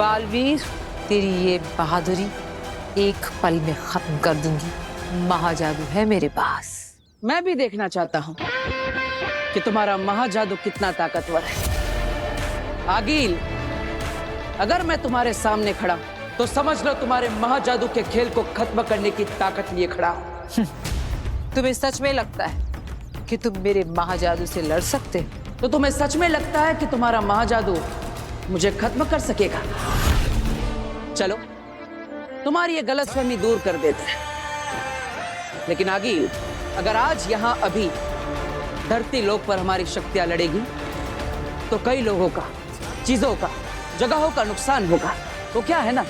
बालवीर, तेरी ये बहादुरी एक पल में खत्म कर दूंगी। महाजादू है मेरे पास। मैं भी देखना चाहता हूँ कि तुम्हारा महाजादू कितना ताकतवर है। आगिल, अगर मैं तुम्हारे सामने खड़ा तो समझ लो तुम्हारे महाजादू के खेल को खत्म करने की ताकत लिए खड़ा हूँ। तुम्हें सच में लगता है कि तुम मेरे महाजादू से लड़ सकते हो? तो तुम्हें सच में लगता है कि तुम्हारा महाजादू मुझे खत्म कर सकेगा? चलो तुम्हारी ये गलतफहमी दूर कर देते हैं। लेकिन आगिल, अगर आज यहाँ अभी धरती लोक पर हमारी शक्तियां लड़ेगी तो कई लोगों का, चीजों का, जगहों का नुकसान होगा। तो क्या है ना,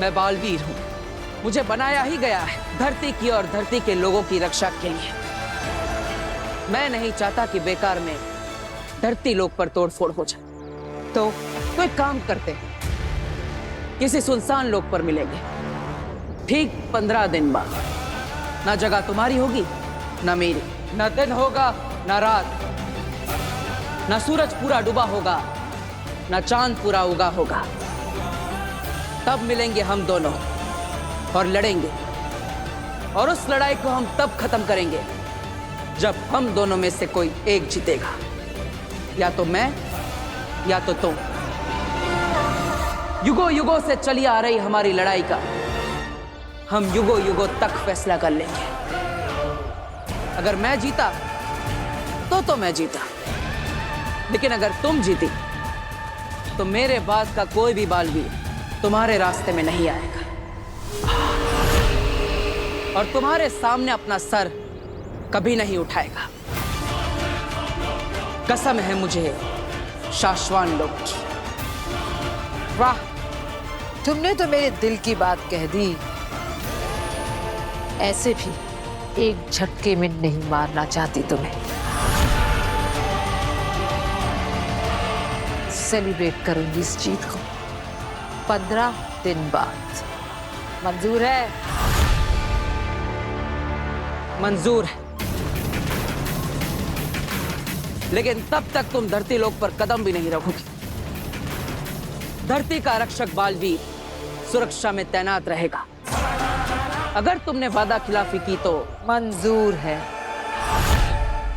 मैं बालवीर हूँ, मुझे बनाया ही गया है धरती की और धरती के लोगों की रक्षा के लिए। मैं नहीं चाहता कि बेकार में धरती लोक पर तोड़फोड़ हो जाए। तो एक काम करते हैं, किसी सुनसान लोक पर मिलेंगे ठीक 15 दिन बाद। ना जगह तुम्हारी होगी ना मेरी, ना दिन होगा ना रात, ना सूरज पूरा डूबा होगा ना चांद पूरा उगा होगा। तब मिलेंगे हम दोनों और लड़ेंगे, और उस लड़ाई को हम तब खत्म करेंगे जब हम दोनों में से कोई एक जीतेगा। या तो मैं या तो तुम। युगों युगों से चली आ रही हमारी लड़ाई का हम युगों युगों तक फैसला कर लेंगे। अगर मैं जीता तो मैं जीता, लेकिन अगर तुम जीती तो मेरे बाद का कोई भी बालवीर तुम्हारे रास्ते में नहीं आएगा और तुम्हारे सामने अपना सर कभी नहीं उठाएगा। कसम है मुझे शाश्वान लोक की। वाह, तुमने तो मेरे दिल की बात कह दी। ऐसे भी एक झटके में नहीं मारना चाहती तुम्हें। सेलिब्रेट करूंगी इस जीत को 15 दिन बाद। मंजूर है? मंजूर है, लेकिन तब तक तुम धरती लोक पर कदम भी नहीं रखोगी। धरती का रक्षक बालवीर सुरक्षा में तैनात रहेगा। अगर तुमने वादा खिलाफी की तो मंजूर है।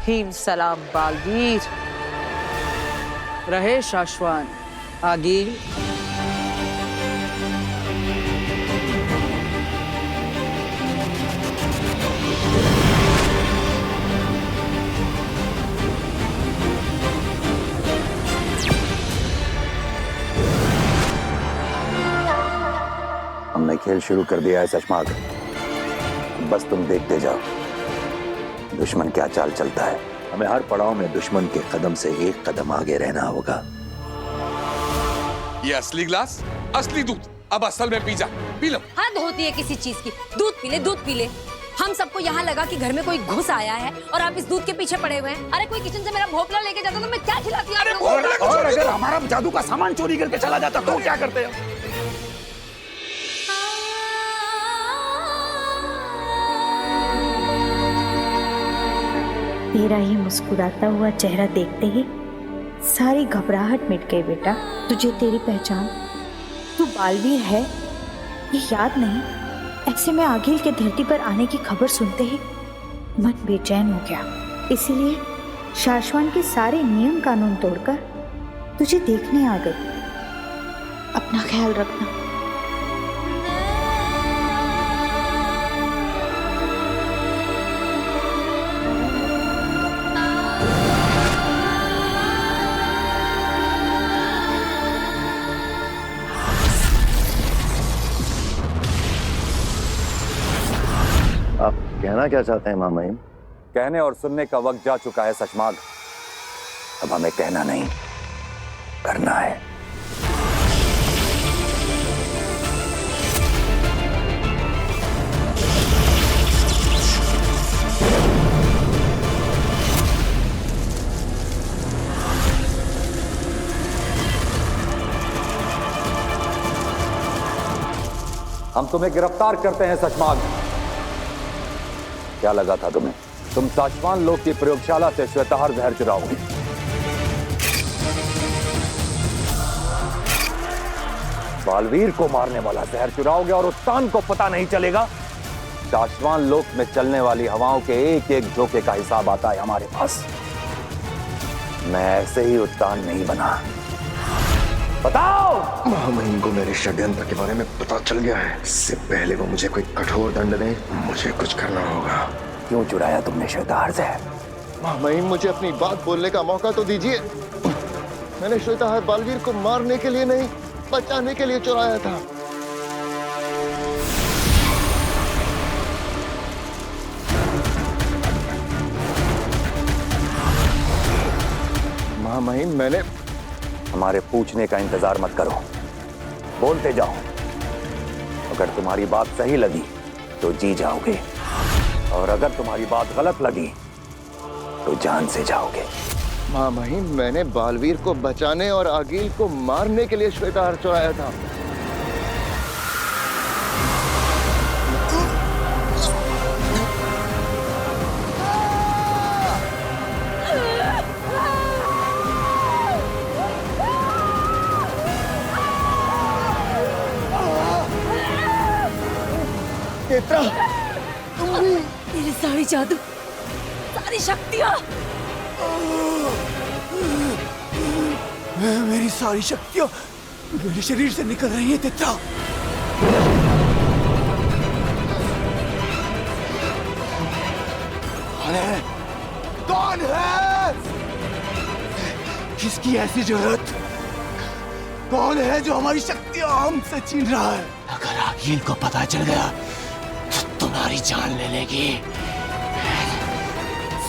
हीम सलाम बालवीर। रहे शाश्वान आगिल। हमने खेल शुरू कर दिया है चश्माग, बस तुम देखते जाओ दुश्मन क्या चाल चलता है। हमें हर पड़ाव में दुश्मन के कदम से एक कदम आगे रहना होगा। ये असली गिलास, असली दूध, अब असल में पी जा, पी लो। हद होती है किसी चीज की। दूध पी ले, दूध पी ले। हम सबको यहाँ लगा कि घर में कोई घुस आया है और आप इस दूध के पीछे पड़े हुए हैं। अरे कोई किचन से मेरा भोपला लेके जाता तो मैं क्या खिलाती? और अगर हमारा जादू का सामान चोरी करके चला जाता तो क्या करते हो? तेरा ही मुस्कुराता हुआ चेहरा देखते ही सारी घबराहट मिट गई बेटा। तुझे तेरी पहचान, तू बालवीर है, ये याद नहीं? ऐसे में आगिल के धरती पर आने की खबर सुनते ही मन बेचैन हो गया। इसीलिए शाश्वान के सारे नियम कानून तोड़कर तुझे देखने आ गई। अपना ख्याल रखना। आप कहना क्या चाहते हैं मामा? कहने और सुनने का वक्त जा चुका है सचमाग। अब हमें कहना नहीं, करना है। हम तुम्हें गिरफ्तार करते हैं सचमाग। क्या लगा था तुम्हें? तुम शाश्वान लोक की प्रयोगशाला से श्वेताहार जहर चुराओगे। बालवीर को मारने वाला जहर चुराओगे और उत्तान को पता नहीं चलेगा। शाश्वान लोक में चलने वाली हवाओं के एक एक झोंके का हिसाब आता है हमारे पास। मैं ऐसे ही उत्तान नहीं बना। बताओ। महामहिम को मेरे षड्यंत्र के बारे में पता चल गया है। इससे पहले वो मुझे कोई कठोर दंड दे, मुझे कुछ करना होगा। क्यों चुराया तुमने श्वेताहार जहर? महामहिम, मुझे अपनी बात बोलने का मौका तो दीजिए। मैंने श्वेताहार बालवीर को मारने के लिए नहीं, बचाने के लिए चुराया था। महामहिम, मैंने हमारे पूछने का इंतजार मत करो, बोलते जाओ। अगर तुम्हारी बात सही लगी तो जी जाओगे, और अगर तुम्हारी बात गलत लगी तो जान से जाओगे। महामहिम, मैंने बालवीर को बचाने और आगील को मारने के लिए श्वेताहार चुराया था। नेत्रा, तुम भी? मेरी सारी जादू, सारी शक्तियाँ, मेरी सारी शक्तियाँ मेरे शरीर से निकल रही है नेत्रा। कौन है? कौन है? किसकी ऐसी जरूरत? कौन है जो हमारी शक्तियाँ हमसे छीन रहा है? अगर आगील को पता चल गया तो तुम्हारी जान ले लेगी।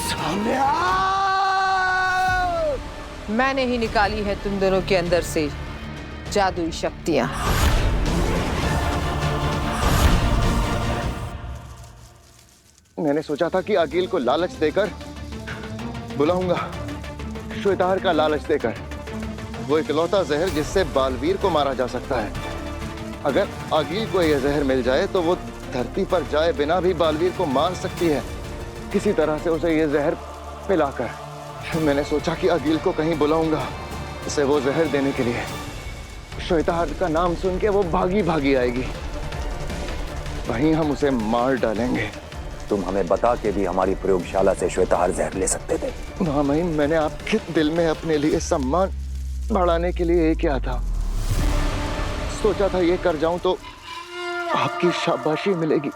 सामने आओ! मैंने ही निकाली है तुम दोनों के अंदर से जादुई शक्तियां। मैंने सोचा था कि आगील को लालच देकर बुलाऊंगा, श्वेताहार का लालच देकर। वो इकलौता जहर जिससे बालवीर को मारा जा सकता है। अगर आगील को यह जहर मिल जाए तो वो धरती पर जाए बिना भी बालवीर को मार सकती है, किसी तरह से उसे यह जहर पिलाकर। मैंने सोचा कि आगील को कहीं बुलाऊंगा उसे वो जहर देने के लिए। श्वेताहार का नाम सुन के वो भागी भागी आएगी, वहीं हम उसे मार डालेंगे। तुम हमें बता के भी हमारी प्रयोगशाला से श्वेताहार जहर ले सकते थे। महामहिम, मैंने आपके दिल में अपने लिए सम्मान बढ़ाने के लिए ये किया था। सोचा था ये कर जाऊं तो आपकी शाबाशी मिलेगी।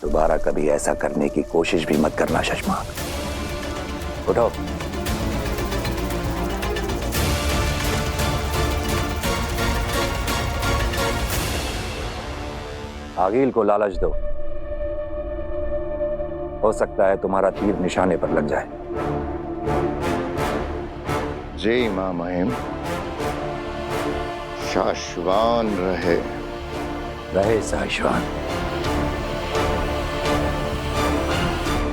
दोबारा कभी ऐसा करने की कोशिश भी मत करना शशमाक। उठो। आगील को लालच दो, हो सकता है तुम्हारा तीर निशाने पर लग जाए। जय महामहिम। शाश्वान रहे। रहे शाश्वान।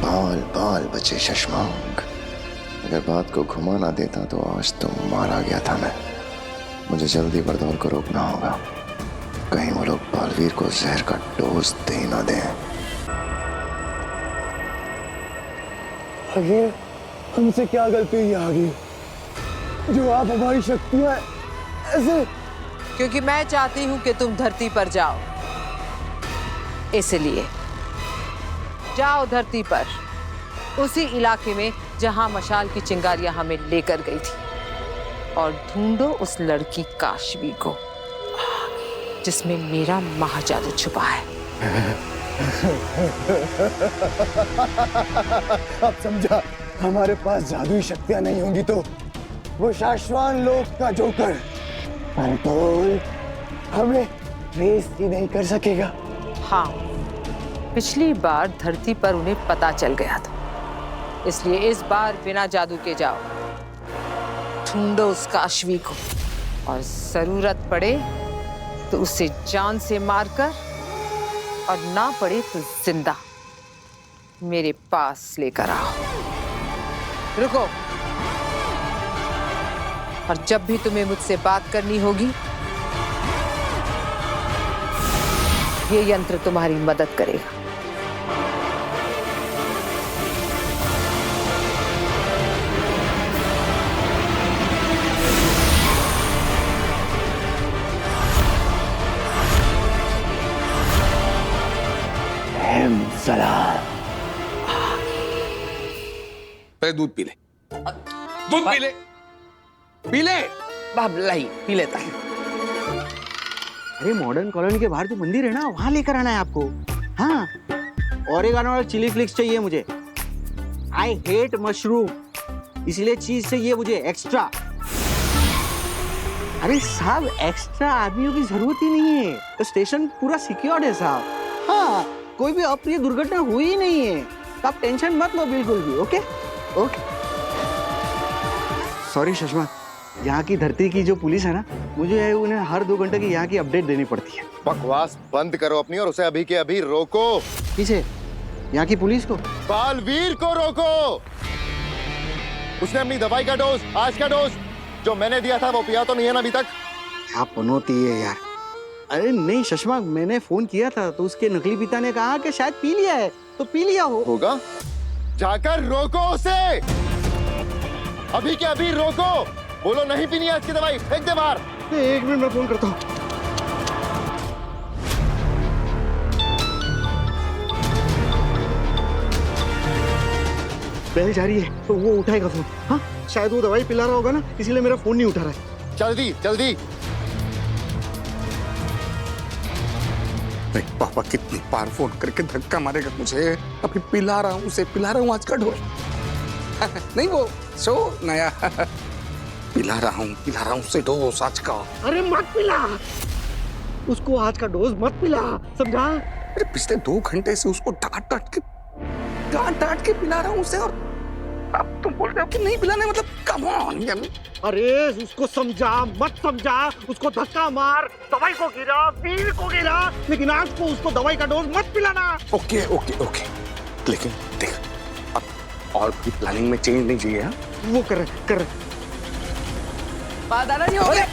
बाल बाल बचे शशमांक। अगर बात को घुमा ना देता तो आज तो मारा गया था मैं। मुझे जल्दी बरदौल को रोकना होगा, कहीं वो लोग बालवीर को जहर का डोज दे ना दें। आगे हमसे क्या गलती हुई आगे जो आप हमारी शक्तियां ऐसे? क्योंकि मैं चाहती हूं कि तुम धरती पर जाओ, इसलिए जाओ धरती पर, उसी इलाके में जहां मशाल की चिंगारियां हमें लेकर गई थी, और ढूंढो उस लड़की काशवी को जिसमें मेरा महाजादू छुपा है। अब समझा, हमारे पास जादुई शक्तियां नहीं होंगी तो वो शाश्वान लोक का जोकर बरदौल हमें रेस ही नहीं कर सकेगा। हाँ, पिछली बार धरती पर उन्हें पता चल गया था, इसलिए इस बार बिना जादू के जाओ, ढूंढो उस काशवी को, और जरूरत पड़े तो उसे जान से मारकर, और ना पड़े तो जिंदा मेरे पास लेकर आओ। रुको, और जब भी तुम्हें मुझसे बात करनी होगी, ये यंत्र तुम्हारी मदद करेगा। सलाम। पहले दूध पी ले, दूध पी ले, पी ले। बाप लाई पी लेता है। अरे मॉडर्न कॉलोनी के बाहर जो मंदिर है ना, वहां लेकर आना है आपको। हाँ, ओरेगानो और चिली फ्लिक्स चाहिए मुझे। आई हेट मशरूम, इसलिए चीज चाहिए मुझे एक्स्ट्रा। अरे साहब, एक्स्ट्रा आदमियों की जरूरत ही नहीं है, तो स्टेशन पूरा सिक्योर्ड है साहब। हाँ, कोई भी अप्रिय दुर्घटना हुई ही नहीं है, तो आप टेंशन मत लो बिल्कुल भी। Okay okay. सॉरी सुषमा, यहाँ की धरती की जो पुलिस है ना, मुझे उन्हें हर 2 घंटे की यहाँ की अपडेट देनी पड़ती है। बकवास बंद करो अपनी और उसे अभी के अभी रोको। किसे? यहाँ की पुलिस को? बालवीर को रोको। उसने अपनी दवाई का डोज, आज का डोज जो मैंने दिया था वो पिया तो नहीं है ना अभी तक? क्या पनौती है यार। अरे नहीं सुषमा, मैंने फोन किया था तो उसके नकली पिता ने कहा कि शायद पी लिया है, तो पी लिया होगा। जाकर रोको उसे, अभी के अभी रोको। बोलो नहीं पीनी आज की दवाई, फेंक दे बाहर। 1 मिनट में फोन करता हूँ। बेल जा रही है तो वो उठाएगा फोन। हाँ, शायद वो दवाई पिला रहा होगा ना, इसीलिए मेरा फोन नहीं उठा रहा है। जल्दी जल्दी। नहीं पापा, कितनी बार फोन करके धक्का मारेगा मुझे। अभी पिला रहा हूँ उसे, पिला रहा हूँ आज का डोज। नहीं वो सो नया पिला रहा हूँ उसे डोज आज का। अरे मत पिला उसको, आज का डोज मत पिला, समझा? अरे पिछले 2 घंटे से उसको डांट डांट के पिला रहा हूँ उसे, और अब तुम बोल रहे हो कि नहीं पिलाने, मतलब कम ऑन। अरे उसको समझा मत समझा, उसको धक्का मार, दवाई को गिरा, वीर को गिरा, लेकिन आज को उसको दवाई का डोज मत पिलाना। ओके ओके ओके, लेकिन देख अब और भी प्लानिंग में चेंज नहीं चाहिए। वो कर दादाजी हो गए।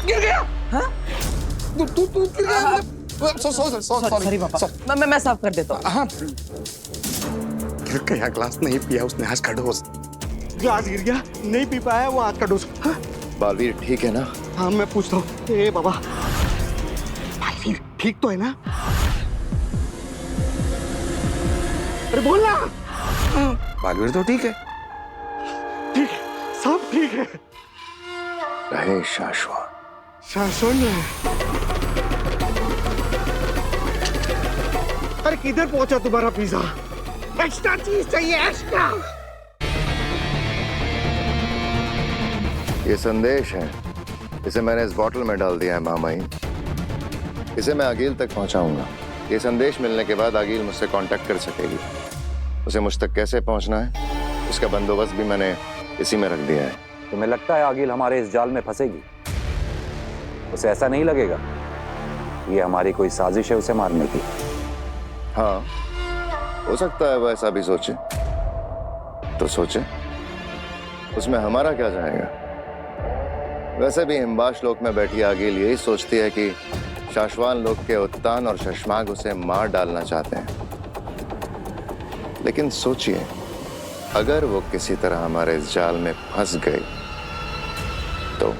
गिर गया। हाँ? तू गिर गया। सॉरी पापा, मैं साफ कर देता हूँ। हाँ, गिर गया, ग्लास नहीं पिया उसने आज का डोज। ग्लास गिर गया, नहीं पी पाया वो आज का डोज। हाँ? बालवीर ठीक है ना? हाँ, मैं पूछता हूँ। ए बाबा, बालवीर ठीक तो है ना? अरे बोल ना। बालवीर तो ठीक है। ठीक, सब ठीक है। रहे शाश्वत। अरे किधर पहुंचा तुम्हारा पिज्जा? एक्स्ट्रा चीज चाहिए, एक्स्ट्रा। ये संदेश है, इसे मैंने इस बोतल में डाल दिया है मामाई। इसे मैं आगिल तक पहुंचाऊंगा। ये संदेश मिलने के बाद आगिल मुझसे कांटेक्ट कर सकेगी। उसे मुझ तक कैसे पहुंचना है, इसका बंदोबस्त भी मैंने इसी में रख दिया है। तुम्हें लगता है आगिल हमारे इस जाल में फंसेगी? उसे ऐसा नहीं लगेगा ये हमारी कोई साजिश है उसे मारने की? हाँ, हो सकता है वो ऐसा भी सोचे, तो सोचे, उसमें हमारा क्या जाएगा। वैसे भी हिमबाश लोक में बैठी आगिल यही सोचती है कि शाश्वान लोक के उत्तान और शशमाग उसे मार डालना चाहते हैं। लेकिन सोचिए, अगर वो किसी तरह हमारे इस जाल में फंस गई तो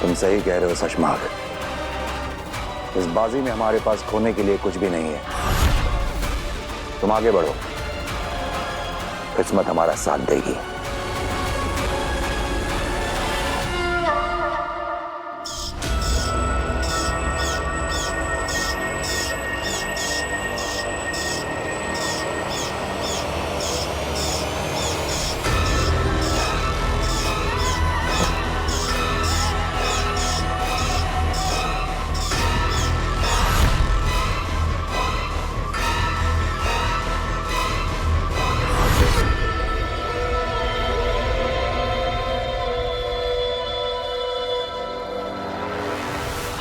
तुम सही कह रहे हो शशमाग, इस बाजी में हमारे पास खोने के लिए कुछ भी नहीं है। तुम आगे बढ़ो, किस्मत हमारा साथ देगी।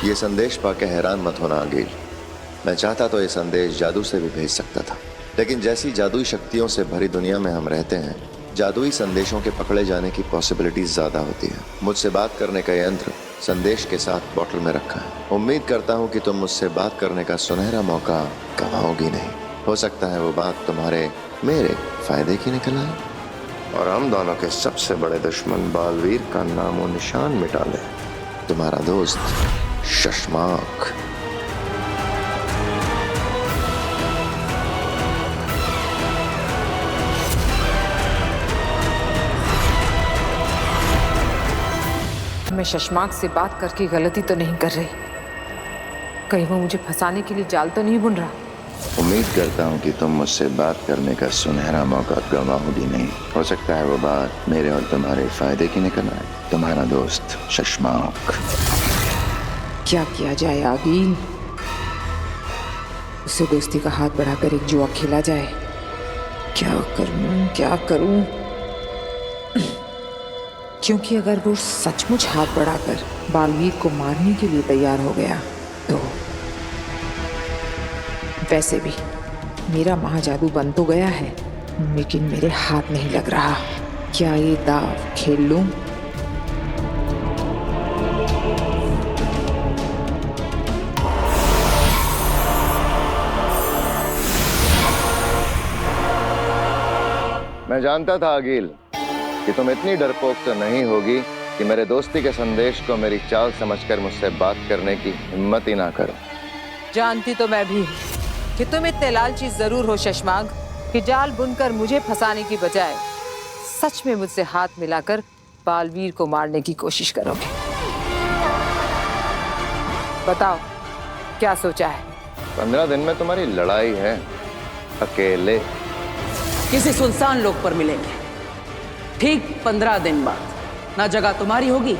ये संदेश पाके हैरान मत होना आगिल। मैं चाहता तो ये संदेश जादू से भी भेज सकता था, लेकिन जैसी जादुई शक्तियों से भरी दुनिया में हम रहते हैं, जादुई संदेशों के पकड़े जाने की पॉसिबिलिटीज ज्यादा होती है। मुझसे बात करने का यंत्र संदेश के साथ बोतल में रखा है। उम्मीद करता हूँ कि तुम मुझसे बात करने का सुनहरा मौका गंवाओगी नहीं। हो सकता है वो बात तुम्हारे मेरे फायदे की निकल आए। और हम दोनों के सबसे बड़े दुश्मन बालवीर का नामो निशान मिटा ले। तुम्हारा दोस्त शशमाक। मैं शशमाक से बात करके गलती तो नहीं कर रही? कहीं वो मुझे फंसाने के लिए जाल तो नहीं बुन रहा? उम्मीद करता हूँ कि तुम मुझसे बात करने का सुनहरा मौका गंवाओगी नहीं। हो सकता है वो बात मेरे और तुम्हारे फायदे की निकल आए। तुम्हारा दोस्त शशमाक। क्या किया जाए आगीन? उसे दोस्ती का हाथ बढ़ाकर एक जुआ खेला जाए। क्या करूं, क्या करूं? क्योंकि अगर वो सचमुच हाथ बढ़ाकर बालवीर को मारने के लिए तैयार हो गया तो वैसे भी मेरा महाजादू बन तो गया है, लेकिन मेरे हाथ नहीं लग रहा। क्या ये दाव खेल लूं? मैं जानता था अगील कि तुम इतनी डरपोक तो नहीं होगी कि मेरे दोस्ती के संदेश को मेरी चाल समझकर मुझसे बात करने की हिम्मत ही ना करो। जानती तो मैं भी हूँ कि तुम इतने लालची जरूर हो शशमाक कि जाल बुनकर मुझे फंसाने की बजाय सच में मुझसे हाथ मिलाकर बालवीर को मारने की कोशिश करोगे। बताओ क्या सोचा है? 15 दिन में तुम्हारी लड़ाई है, अकेले। किसी सुनसान लोक पर मिलेंगे, ठीक 15 दिन बाद। ना जगह तुम्हारी होगी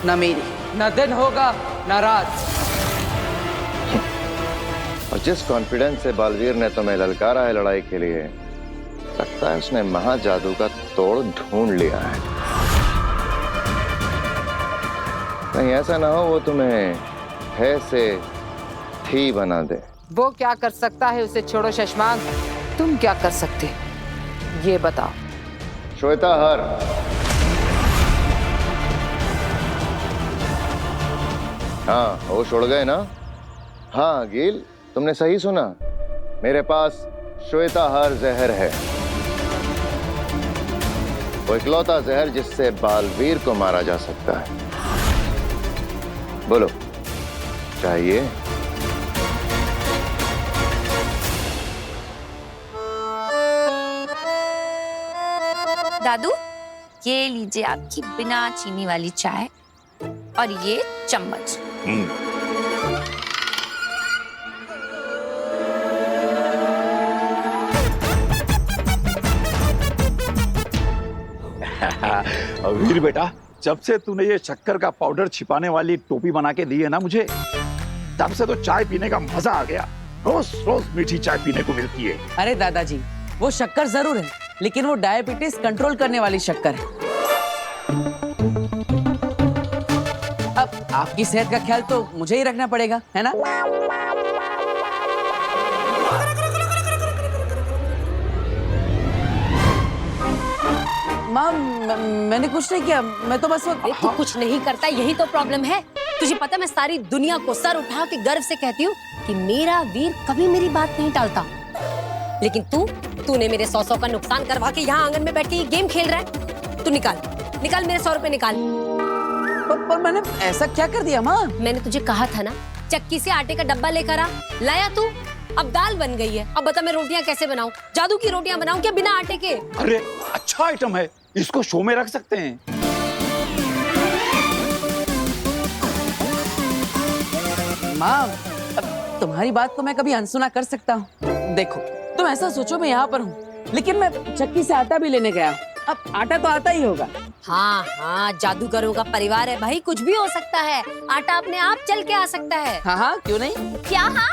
ना मेरी, ना दिन होगा ना रात। और जिस कॉन्फिडेंस से बालवीर ने तुम्हें ललकारा है लड़ाई के लिए, लगता है उसने महाजादू का तोड़ ढूंढ लिया है। कहीं ऐसा ना हो वो तुम्हें है से थी बना दे। वो क्या कर सकता है उसे छोड़ो शशमाक, तुम क्या कर सकते ये बताओ। श्वेताहार, हाँ वो छोड़ गए ना? हाँ गिल, तुमने सही सुना, मेरे पास श्वेताहार जहर है। वो इकलौता जहर जिससे बालवीर को मारा जा सकता है। बोलो चाहिए? दादू, ये लीजिए आपकी बिना चीनी वाली चाय और ये चम्मच। वीर बेटा, जब से तूने ये शक्कर का पाउडर छिपाने वाली टोपी बना के दी है ना मुझे, तब से तो चाय पीने का मजा आ गया। रोज रोज मीठी चाय पीने को मिलती है। अरे दादाजी, वो शक्कर जरूर है, लेकिन वो डायबिटीज कंट्रोल करने वाली शक्कर है। अब आपकी सेहत का ख्याल तो मुझे ही रखना पड़ेगा, है ना? माँ, मैंने कुछ नहीं किया, मैं तो बस तू कुछ नहीं करता, यही तो प्रॉब्लम है। तुझे पता, मैं सारी दुनिया को सर उठा के गर्व से कहती हूँ कि मेरा वीर कभी मेरी बात नहीं टालता, लेकिन तूने मेरे 100 का नुकसान करवा के यहाँ आंगन में बैठ के ये गेम खेल रहा है। तू निकाल मेरे 100 रुपए निकाल। पर मैंने ऐसा क्या कर दिया माँ? मैंने तुझे कहा था ना, चक्की से आटे का डब्बा लेकर आ, लाया तू। अब दाल बन गई है, अब बता मैं रोटियां कैसे बनाऊं? जादू की रोटियां बनाऊं क्या बिना आटे के? अरे अच्छा आइटम है, इसको शो में रख सकते हैं। माँ, अब तुम्हारी बात को मैं कभी अनसुना कर सकता हूँ? देखो, तुम ऐसा सोचो मैं यहाँ पर हूँ, लेकिन मैं चक्की से आटा भी लेने गया हूँ। अब आटा तो आता ही होगा। हाँ, जादूगरों का परिवार है भाई, कुछ भी हो सकता है। आटा अपने आप चल के आ सकता है। हाँ, क्यों नहीं? क्या हाँ?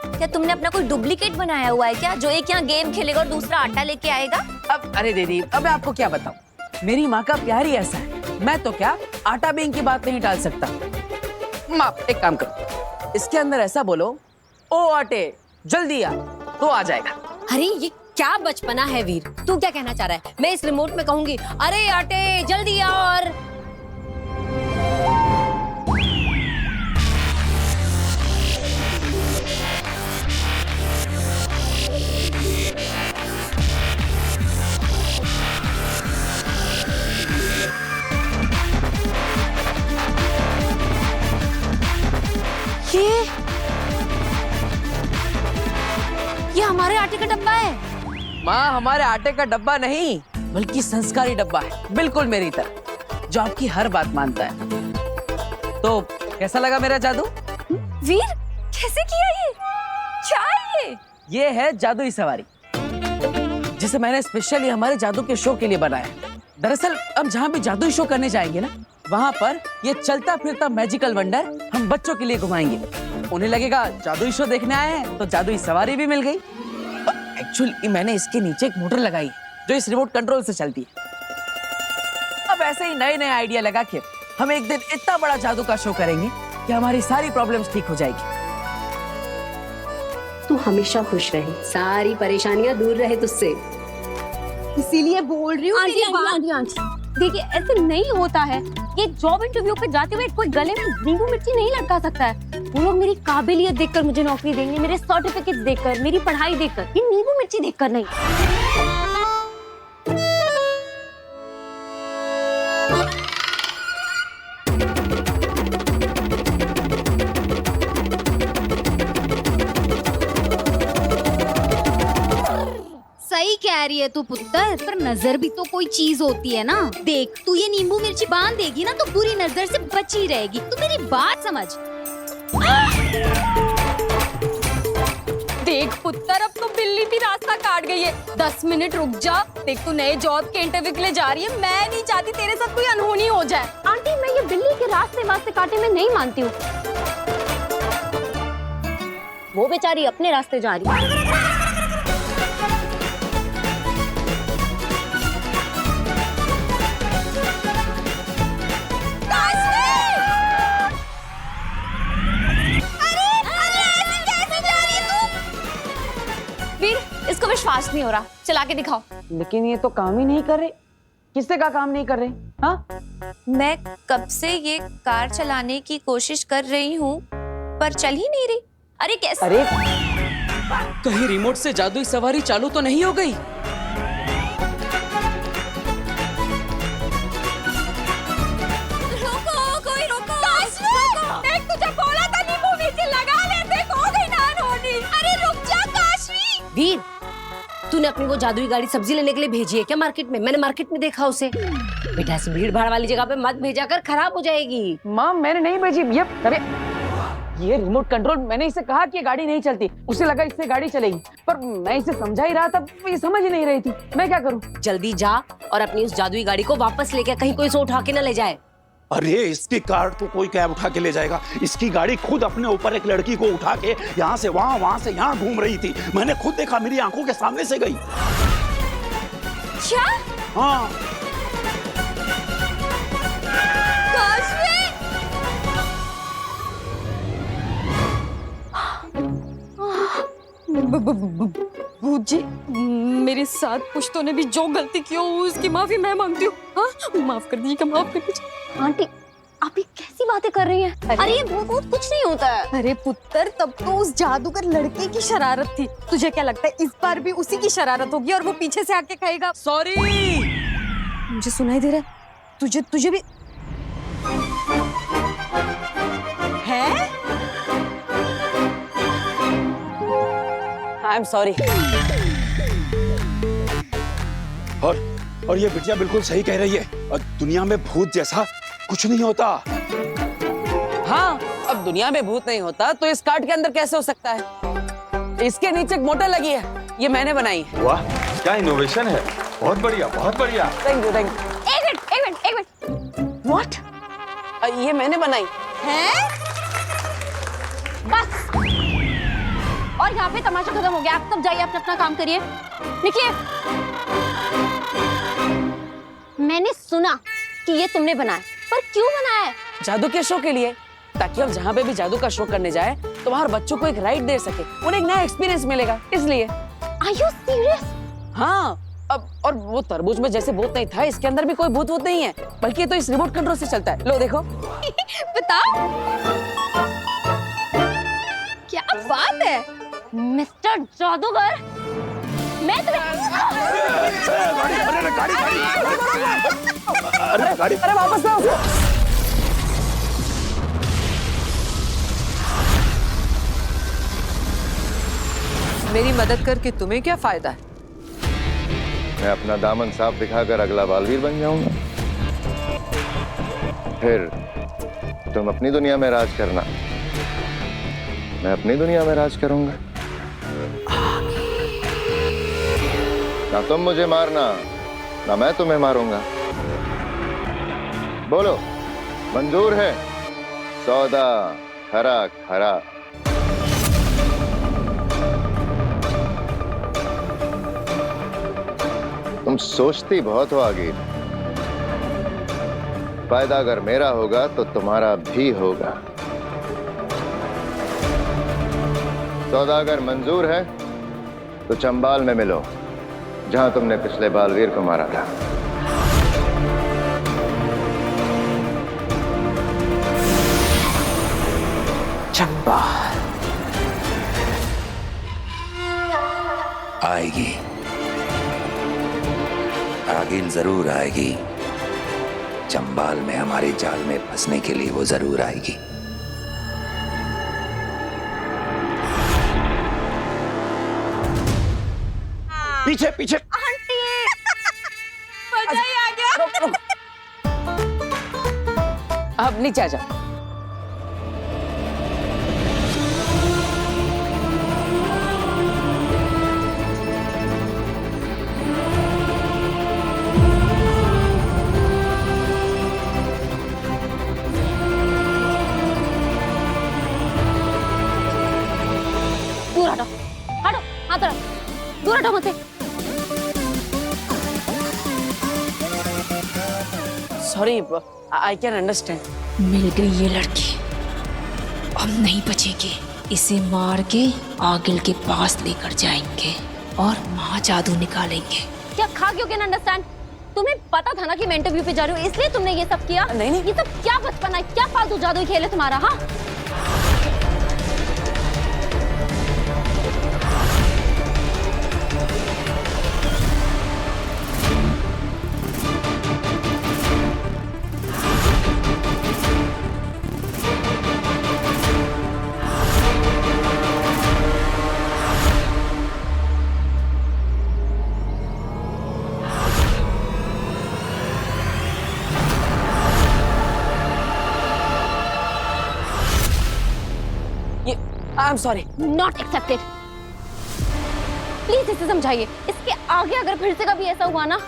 क्या तुमने अपना कोई डुप्लीकेट बनाया हुआ है क्या, जो एक यहाँ गेम खेलेगा और दूसरा आटा लेके आएगा? अब अरे दीदी, अब मैं आपको क्या बताऊं, मेरी माँ का प्यार ही ऐसा है। मैं तो क्या आटा बेंक की बात नहीं टाल सकता। माँ, एक काम करो, इसके अंदर ऐसा बोलो, ओ आटे जल्दी आ, तो आ जाएगा। अरे ये क्या बचपना है वीर, तू क्या कहना चाह रहा है? मैं इस रिमोट में कहूंगी, अरे आटे जल्दी आ, और माँ हमारे आटे का डब्बा नहीं बल्कि संस्कारी डब्बा है, बिल्कुल मेरी तरह, जो आपकी हर बात मानता है। तो कैसा लगा मेरा जादू? वीर कैसे किया ये? क्या है ये है जादुई सवारी, जिसे मैंने स्पेशली हमारे जादू के शो के लिए बनाया। दरअसल हम जहाँ भी जादुई शो करने जाएंगे ना, वहाँ पर ये चलता फिरता मैजिकल वंडर हम बच्चों के लिए घुमाएंगे। उन्हें लगेगा जादुई शो देखने आए हैं, तो जादुई सवारी भी मिल गई। एक्चुअली मैंने इसके नीचे एक मोटर लगाई जो इस रिमोट कंट्रोल से चलती है। अब ऐसे ही नए नए आइडिया लगा के हम एक दिन इतना बड़ा जादू का शो करेंगे कि हमारी सारी प्रॉब्लम्स ठीक हो जाएगी। तू हमेशा खुश रहे, सारी परेशानियां दूर रहे तुझसे, इसीलिए बोल रही हूँ। आंटी देखिए ऐसे नहीं होता है। ये जॉब इंटरव्यू पे जाते हुए कोई गले में नींबू मिर्ची नहीं लटका सकता है। वो लोग मेरी काबिलियत देखकर मुझे नौकरी देंगे, मेरे सर्टिफिकेट देखकर, मेरी पढ़ाई देखकर, ये नींबू मिर्ची देखकर नहीं। सही कह रही है तू पुत्र, पर नजर भी तो कोई चीज होती है ना। देख तू ये नींबू मिर्ची बांध देगी ना तो बुरी नजर से बची रहेगी। तू मेरी बात समझ। देख पुत्र अब तो बिल्ली भी रास्ता काट गई है। 10 मिनट रुक जा। देख तू नए जॉब के इंटरव्यू के लिए जा रही है। मैं नहीं चाहती तेरे साथ कोई अनहोनी हो जाए। आंटी मैं ये बिल्ली के रास्ते काटे में नहीं मानती हूँ। वो बेचारी अपने रास्ते जा रही है। इसको विश्वास नहीं हो रहा, चला के दिखाओ। लेकिन ये तो काम ही नहीं कर रहे। किससे का काम नहीं कर रहे? हाँ? मैं कब से ये कार चलाने की कोशिश कर रही हूँ पर चल ही नहीं रही। अरे कैसे? अरे कहीं रिमोट से जादुई सवारी चालू तो नहीं हो गई? रोको, कोई रोको। देख तुझे बोला था नींबू मिर्ची लगा ले, देख हो गई ना अनहोनी। अरे रुक जा काशवी। वीर तूने अपनी वो जादुई गाड़ी सब्जी लेने के लिए भेजी है क्या मार्केट में? मैंने मार्केट में देखा उसे। बेटा ऐसी भीड़ भाड़ वाली जगह पे मत भेजा कर, खराब हो जाएगी। माँ मैंने नहीं भेजी। ये रिमोट कंट्रोल, मैंने इसे कहा कि ये गाड़ी नहीं चलती, उसे लगा इससे गाड़ी चलेगी, पर मैं इसे समझा ही रहा था, ये समझ ही नहीं रही थी। मैं क्या करूँ? जल्दी जा और अपनी उस जादुई गाड़ी को वापस लेके, कहीं कोई इसे उठा के न ले जाए। अरे इसकी कार तो कोई कैब उठा के ले जाएगा। इसकी गाड़ी खुद अपने ऊपर एक लड़की को उठा के यहाँ से वहाँ, वहाँ से यहाँ घूम रही थी। मैंने खुद देखा, मेरी आंखों के सामने से गई। क्या? हाँ भूत जी मेरे साथ पुश्तों ने भी जो गलती की हो उसकी माफी मैं मांगती हूँ। हाँ? माफ कर दीजिएगा, माफ कर दीजिए। आंटी आप ये कैसी बातें कर रही हैं? अरे ये भूत कुछ नहीं होता है। अरे पुत्र तब तो उस जादूगर लड़के की शरारत थी। तुझे क्या लगता है इस बार भी उसी की शरारत होगी और वो पीछे से आके कहेगा सॉरी? मुझे सुनाई दे रहा है, तुझे भी है? I am sorry. और ये बिटिया बिल्कुल सही कह रही है। और दुनिया में भूत जैसा कुछ नहीं होता। हाँ अब दुनिया में भूत नहीं होता तो इस कार्ड के अंदर कैसे हो सकता है? इसके नीचे एक मोटर लगी है, ये मैंने बनाई है। वाह क्या इनोवेशन है, बहुत बढ़िया बहुत बढ़िया। Thank you. एक मिनट। व्हाट? ये मैंने बनाई है? बस और यहाँ पे तमाशा खत्म हो गया। आप सब जाइए, अपना काम करिए, निकलिए। मैंने सुना कि ये तुमने बनाया, पर क्यों बनाया है? जादू के शो के लिए, ताकि हम जहाँ पे भी जादू का शो करने जाए तो वहाँ बच्चों को एक राइड दे सके, उन्हें एक नया एक्सपीरियंस मिलेगा, इसलिए। Are you serious? हाँ अब और वो तरबूज में जैसे भूत नहीं था, इसके अंदर भी कोई भूत वूत नहीं है, बल्कि ये तो इस रिमोट कंट्रोल से चलता है। लो देखो। बताओ क्या बात है मिस्टर जादूगर। मैं अरे वापस आओ। मेरी मदद करके तुम्हें क्या फायदा है? मैं अपना दामन साफ दिखाकर अगला बालवीर बन जाऊंगा। फिर तुम अपनी दुनिया में राज करना, मैं अपनी दुनिया में राज करूंगा। ना तुम मुझे मारना, ना मैं तुम्हें मारूंगा। बोलो, मंजूर है? सौदा खरा खरा। तुम सोचती बहुत हो आगे। फायदा अगर मेरा होगा तो तुम्हारा भी होगा। सौदा अगर मंजूर है तो चंबाल में मिलो, जहां तुमने पिछले बालवीर को मारा था। चंबाल आएगी, आगिल जरूर आएगी। चंबाल में हमारे जाल में फंसने के लिए वो जरूर आएगी। पीछे पीछे। अब नीचे आ जाओ। दूर हटो, हटो, हाथ रख, दूर हटो मुझसे। Sorry, I can understand. मिल गई ये लड़की, अब नहीं बचेगी। इसे मार के आगिल के पास लेकर जाएंगे और महा जादू निकालेंगे। क्या खा क्यों कैन अंडरस्टैंड? तुम्हें पता था ना कि मैं इंटरव्यू पे जा रही हूँ, इसलिए तुमने ये सब किया? नहीं नहीं, ये सब क्या बचपन है, क्या फालतू जादू खेल है तुम्हारा? हाँ, I am sorry. Not accepted. Please इसे समझाइए, इसके आगे अगर फिर से कभी ऐसा हुआ ना,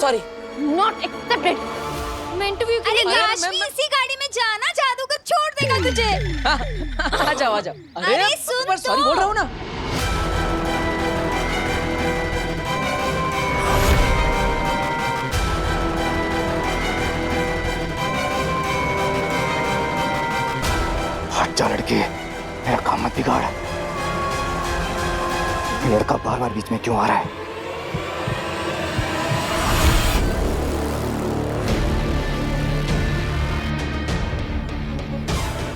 सॉरी। Not accepted. मैं इंटरव्यू के लिए लाशमी, इसी गाड़ी में जाना, जादूगर छोड़ देगा तुझे। आ जाओ आ जाओ। अरे सुन तो। सॉरी बोल रहा हूँ ना। हट जा लड़के, मेरा काम मत बिगाड़। ये लड़का बार बार बीच में क्यों आ रहा है?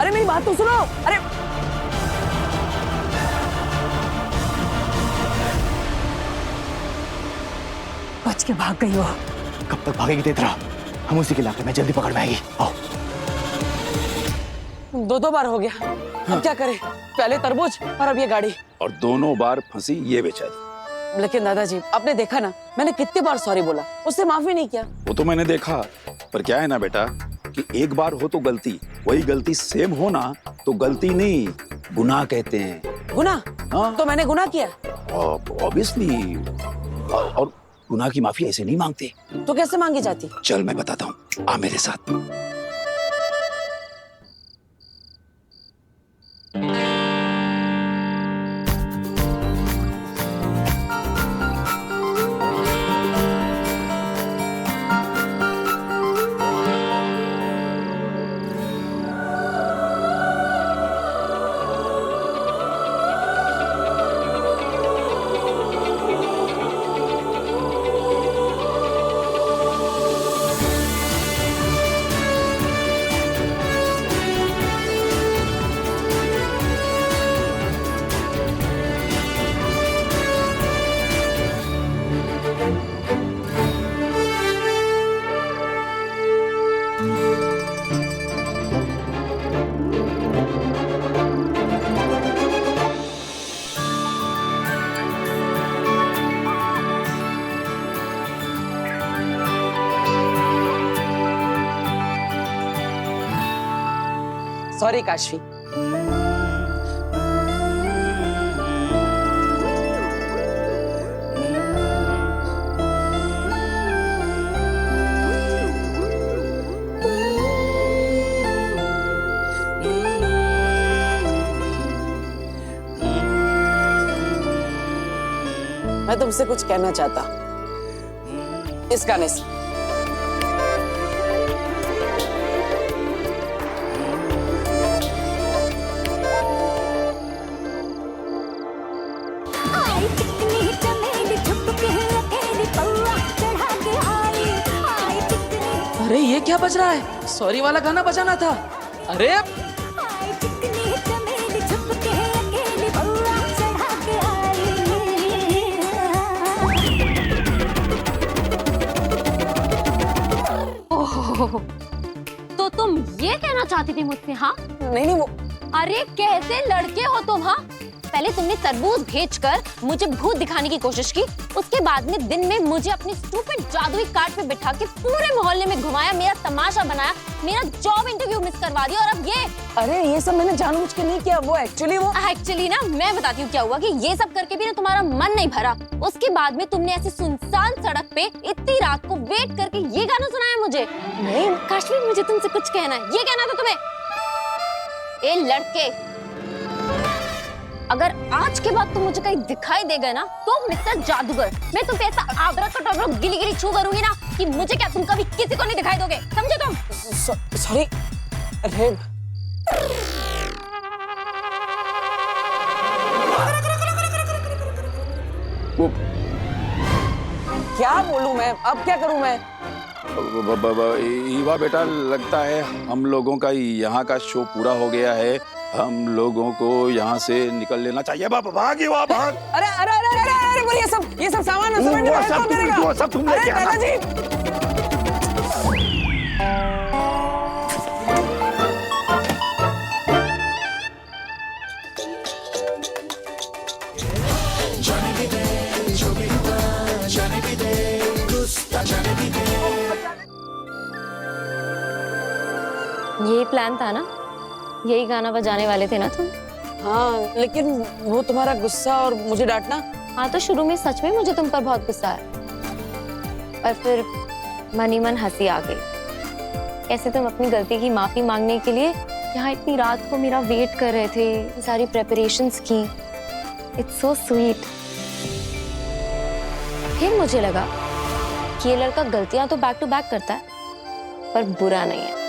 अरे मेरी बात तो सुनो। अरे बच के भाग गई हो। कब तक भागेगी तेरा? हम उसी के इलाके में जल्दी पकड़ में आएगी। आओ। दो बार हो गया, अब क्या करें? पहले तरबूज और अब ये गाड़ी। और दोनों बार फंसी ये बेचारी। लेकिन दादाजी, आपने देखा ना, मैंने कितनी बार सॉरी बोला, उससे माफी नहीं किया। वो तो मैंने देखा, पर क्या है ना बेटा कि एक बार हो तो गलती, वही गलती सेम हो ना तो गलती नहीं, गुनाह कहते हैं। गुनाह? हाँ। तो मैंने गुनाह किया? ऑब्वियसली। और गुनाह की माफी ऐसे नहीं मांगते। तो कैसे मांगी जाती? चल मैं बताता हूँ, आ मेरे साथ। सॉरी काशवी। मैं तुमसे कुछ कहना चाहता इस गाने से। अरे ये क्या बज रहा है? सॉरी वाला गाना बजाना था। अरे तो तुम ये कहना चाहती थी मुझसे? हाँ नहीं वो अरे कैसे लड़के हो तुम? हाँ पहले तुमने तरबूज भेजकर मुझे भूत दिखाने की कोशिश की, उसके बाद में दिन में मुझे अपनी स्टूपिड जादुई कार्ड पे बिठा के पूरे मोहल्ले में घुमाया, मेरा तमाशा बनाया, मेरा जॉब इंटरव्यू मिस करवा दिया, और अब ये। अरे ये सब मैंने जानबूझ के नहीं किया, वो एक्चुअली ना मैं बताती हूँ क्या हुआ कि ये सब करके भी ना तुम्हारा मन नहीं भरा। उसके बाद में तुमने ऐसे सुनसान सड़क पे इतनी रात को वेट करके ये गाना सुनाया मुझे। नहीं काशवी, मुझे तुमसे कुछ कहना है। ये कहना था तुम्हें? ए लड़के, अगर आज के बाद तुम मुझे कहीं दिखाई देगा ना तो मिस्टर जादूगर, मैं तुम पे ऐसा आबरा गिली गिली छू करूंगी ना कि मुझे क्या तुम कभी किसी को नहीं दिखाई दोगे, समझे तुम? सॉरी। अरे क्या बोलूं मैं? अब क्या करूं मैं? ईवा बेटा, लगता है हम लोगों का यहाँ का शो पूरा हो गया है। हम लोगों को यहाँ से निकल लेना चाहिए। भाग ईवा, भाग। अरे अरे अरे अरे अरे वो ये सब सामान वो सब तुम लेके आना। यही प्लान था ना? यही गाना बजाने वाले थे ना तुम? हाँ, लेकिन वो तुम्हारा गुस्सा और मुझे डांटना। हाँ तो शुरू में सच में मुझे तुम पर बहुत गुस्सा आया, और फिर मन ही मन हंसी आ गई। कैसे तुम अपनी गलती की माफी मांगने के लिए यहाँ इतनी रात को मेरा वेट कर रहे थे, सारी प्रेपरेशंस की। It's so sweet. फिर मुझे लगा कि ये लड़का गलतियां तो बैक टू बैक करता है, पर बुरा नहीं है।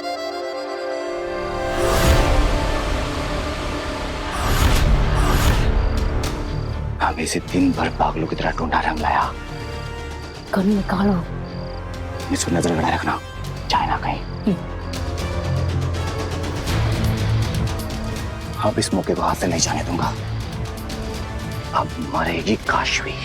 हमें से दिन भर पागलों की तरह ढूंढा रंग लाया। गन निकालो। इसको नजर बनाए रखना, चाहे ना कहीं। अब इस मौके को हाथ से नहीं जाने दूंगा। अब मरेगी काशवी।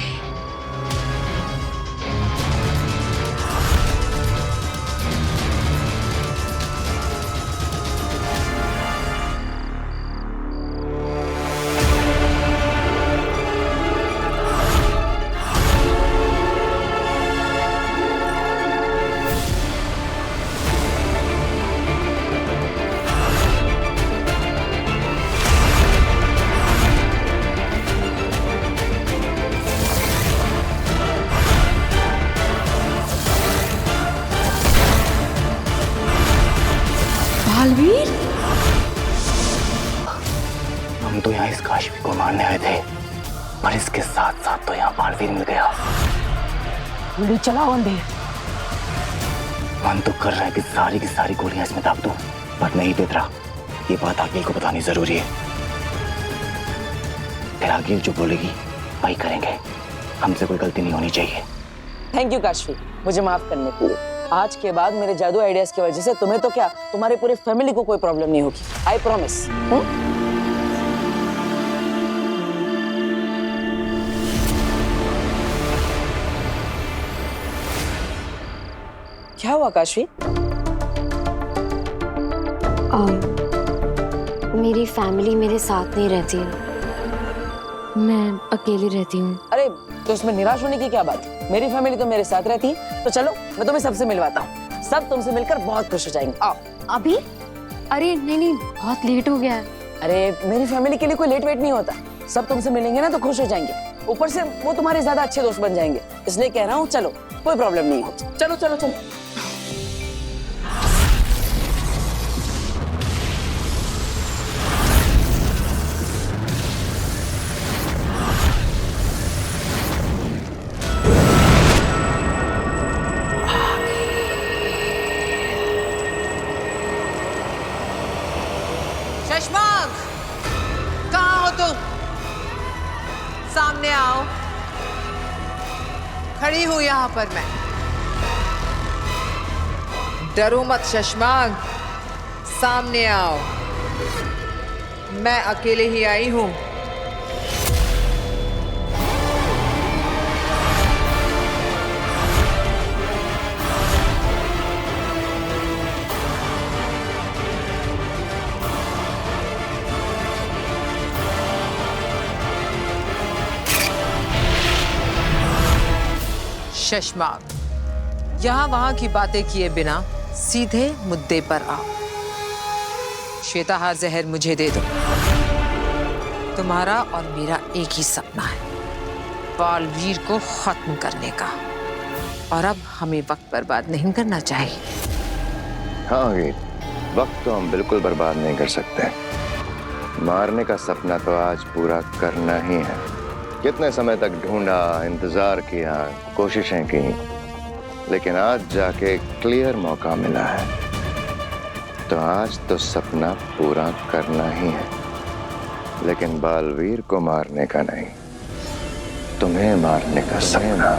बालवीर, हम तो यहाँ इस काशवी को मारने आए थे, पर इसके साथ साथ तो यहाँ बालवीर मिल गया। गोली चलाओ अंधेर। मन तो कर रहा है कि सारी की सारी गोलियां इसमें दाग दूं, पर नहीं देख रहा। ये बात आगिल को बतानी जरूरी है। फिर आगिल जो बोलेगी वही करेंगे। हमसे कोई गलती नहीं होनी चाहिए। थैंक यू काशवी, मुझे माफ करने के लिए। आज के बाद मेरे जादू आइडियाज की वजह से तुम्हें तो क्या, तुम्हारे पूरे फैमिली को कोई प्रॉब्लम नहीं होगी। I promise. क्या हुआ काशवी? मेरी फैमिली मेरे साथ नहीं रहती है, मैं अकेली रहती हूँ। अरे तो इसमें निराश होने की क्या बात है? मेरी फैमिली तो मेरे साथ रहती है। तो चलो मैं तुम्हें सबसे मिलवाता हूँ। सब तुमसे मिलकर बहुत खुश हो जाएंगे। आओ। अभी? अरे नहीं, बहुत लेट हो गया है। अरे मेरी फैमिली के लिए कोई लेट वेट नहीं होता, सब तुमसे मिलेंगे ना तो खुश हो जाएंगे, ऊपर से वो तुम्हारे ज्यादा अच्छे दोस्त बन जाएंगे, इसलिए कह रहा हूँ चलो, कोई प्रॉब्लम नहीं है। चलो चलो चलो। शशमाग, कहाँ हो तुम? सामने आओ। खड़ी हूं यहां पर मैं। डरो मत शशमाग, सामने आओ। मैं अकेले ही आई हूं। शशमाग, यहां वहां की बातें किए बिना सीधे मुद्दे पर आओ। श्वेताहार जहर मुझे दे दो। तुम्हारा और मेरा एक ही सपना है, बालवीर को खत्म करने का, और अब हमें वक्त बर्बाद नहीं करना चाहिए। हाँ आगिल, वक्त तो हम बिल्कुल बर्बाद नहीं कर सकते। मारने का सपना तो आज पूरा करना ही है। कितने समय तक ढूंढा, इंतजार किया, कोशिशें की, लेकिन आज जाके क्लियर मौका मिला है, तो आज तो सपना पूरा करना ही है, लेकिन बालवीर को मारने का नहीं, तुम्हें मारने का सपना।